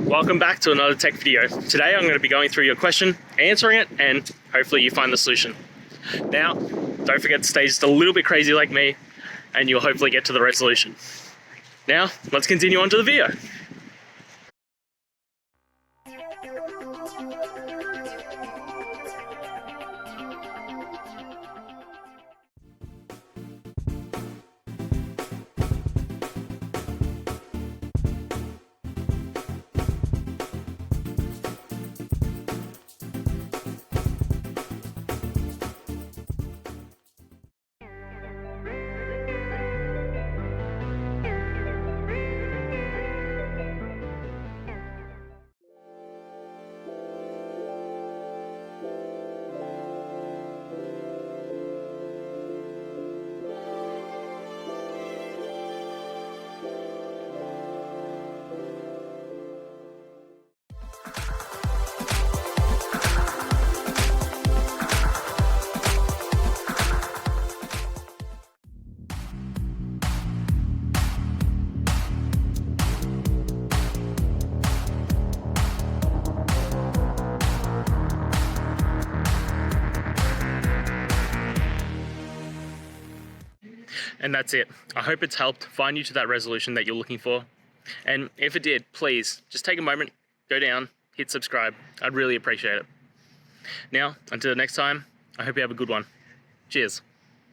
Welcome back to another tech video. Today I'm going to be going through your question, answering it, and hopefully you find the solution. Now, don't forget to stay just a little bit crazy like me, and you'll hopefully get to the resolution. Now, let's continue on to the video. And that's it. I hope it's helped find you to that resolution that you're looking for. And if it did, please just take a moment, go down, hit subscribe. I'd really appreciate it. Now, until next time, I hope you have a good one. Cheers.